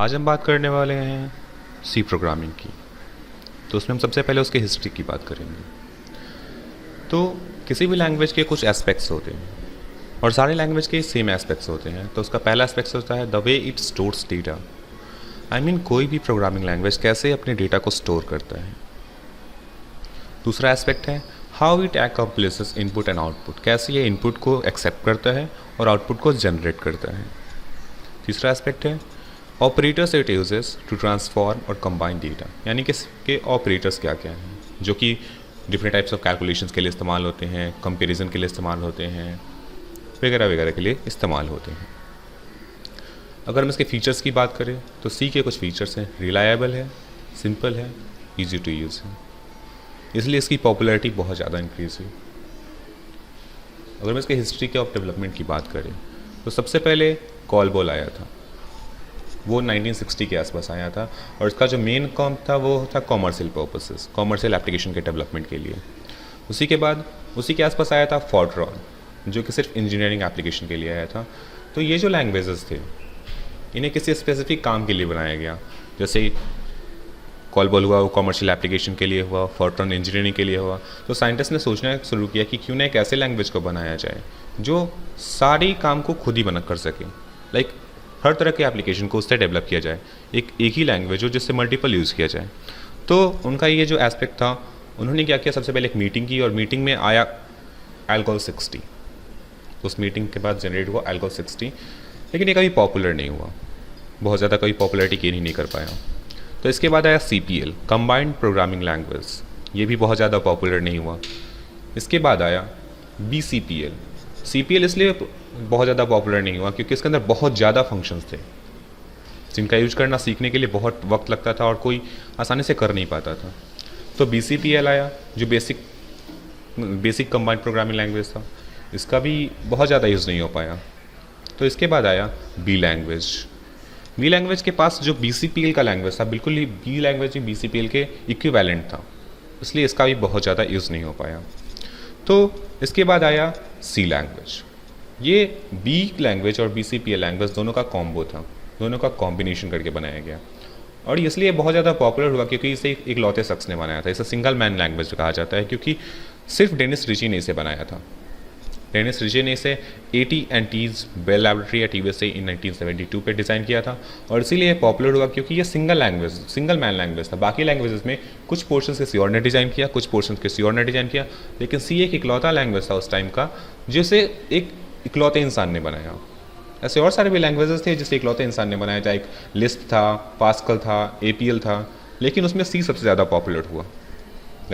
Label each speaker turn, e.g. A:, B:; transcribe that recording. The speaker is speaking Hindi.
A: आज हम बात करने वाले हैं सी प्रोग्रामिंग की। तो उसमें हम सबसे पहले उसके हिस्ट्री की बात करेंगे। तो किसी भी लैंग्वेज के कुछ एस्पेक्ट्स होते हैं और सारे लैंग्वेज के सेम एस्पेक्ट्स होते हैं। तो उसका पहला एस्पेक्ट होता है the way it stores data. कोई भी प्रोग्रामिंग लैंग्वेज कैसे अपने डेटा को स्टोर करता है। दूसरा एस्पेक्ट है how it accomplishes input and output, कैसे ये इनपुट को एक्सेप्ट करता है और आउटपुट को जनरेट करता है। तीसरा एस्पेक्ट है operators it uses to transform और कंबाइन डेटा, यानी कि इसके ऑपरेटर्स क्या क्या हैं जो कि डिफरेंट टाइप्स ऑफ कैलकुलेशंस के लिए इस्तेमाल होते हैं, कंपैरिजन के लिए इस्तेमाल होते हैं, वगैरह वगैरह के लिए इस्तेमाल होते हैं। अगर हम इसके फीचर्स की बात करें तो सी के कुछ फीचर्स हैं, रिलायबल है, सिंपल है, ईजी टू यूज़ है, इसलिए इसकी पॉपुलैरिटी बहुत ज़्यादा इंक्रीज़ हुई। अगर हम इसके हिस्ट्री के ऑफ डेवलपमेंट की बात करें तो सबसे पहले कॉलबॉल आया था, वो 1960 के आसपास आया था और इसका जो मेन काम था वो था कॉमर्शियल पर्पसेस, कॉमर्शियल एप्लीकेशन के डेवलपमेंट के लिए। उसी के बाद उसी के आसपास आया था फोर्ट्रॉन, जो कि सिर्फ इंजीनियरिंग एप्लीकेशन के लिए आया था। तो ये जो लैंग्वेजेस थे इन्हें किसी स्पेसिफिक काम के लिए बनाया गया, जैसे कॉलबॉल हुआ वो कॉमर्शियल एप्लीकेशन के लिए हुआ, फोर्ट्रॉन इंजीनियरिंग के लिए हुआ। तो साइंटिस्ट ने सोचना शुरू किया कि क्यों ना एक ऐसे लैंग्वेज को बनाया जाए जो सारी काम को खुद ही बना कर सके, लाइक हर तरह के एप्लीकेशन को उससे डेवलप किया जाए, एक ही लैंग्वेज हो जिससे मल्टीपल यूज़ किया जाए। तो उनका ये जो एस्पेक्ट था, उन्होंने क्या किया, सबसे पहले एक मीटिंग की और मीटिंग में आया एल्गोल 60। उस मीटिंग के बाद जनरेट हुआ एल्गोल 60, लेकिन ये कभी पॉपुलर नहीं हुआ, बहुत ज़्यादा कभी पॉपुलैरिटी गेन ही नहीं कर पाया। तो इसके बाद आया CPL, कंबाइंड प्रोग्रामिंग लैंग्वेज, ये भी बहुत ज़्यादा पॉपुलर नहीं हुआ। इसके बाद आया BCPL। CPL इसलिए बहुत ज़्यादा पॉपुलर नहीं हुआ क्योंकि इसके अंदर बहुत ज़्यादा फंक्शंस थे जिनका यूज करना सीखने के लिए बहुत वक्त लगता था और कोई आसानी से कर नहीं पाता था। तो BCPL आया जो बेसिक कंबाइंड प्रोग्रामिंग लैंग्वेज था, इसका भी बहुत ज़्यादा यूज़ नहीं हो पाया। तो इसके बाद आया B लैंग्वेज के पास जो BCPL का लैंग्वेज था, बिल्कुल ही B लैंग्वेज भी BCPL के इक्विवेलेंट था, इसलिए इसका भी बहुत ज़्यादा यूज़ नहीं हो पाया। तो इसके बाद आया C लैंग्वेज। ये B लैंग्वेज और BCPL लैंग्वेज दोनों का कॉम्बो था, दोनों का कॉम्बिनेशन करके बनाया गया और इसलिए बहुत ज़्यादा पॉपुलर हुआ क्योंकि इसे एक लौते शख्स ने बनाया था। इसे सिंगल मैन लैंग्वेज कहा जाता है क्योंकि सिर्फ डेनिस रिची ने इसे बनाया था। डेनिस रिची ने इसे AT&T's बेल लैबोरेटरी या TBS इन 1972 पे डिज़ाइन किया था और इसीलिए पॉपुलर हुआ क्योंकि ये सिंगल मैन लैंग्वेज था। बाकी लैंग्वेजेस में कुछ पोर्शंस किसी और ने डिज़ाइन किया, कुछ पोर्शंस किसी और ने डिज़ाइन किया, लेकिन C एक इकलौता लैंग्वेज था उस टाइम का जिसे एक इकलौते इंसान ने बनाया। ऐसे और सारे भी लैंग्वेजेस थे जिसे इकलौते इंसान ने बनाया, चाहे एक लिस्प था, पास्कल था, APL था, लेकिन उसमें C सबसे ज़्यादा पॉपुलर हुआ।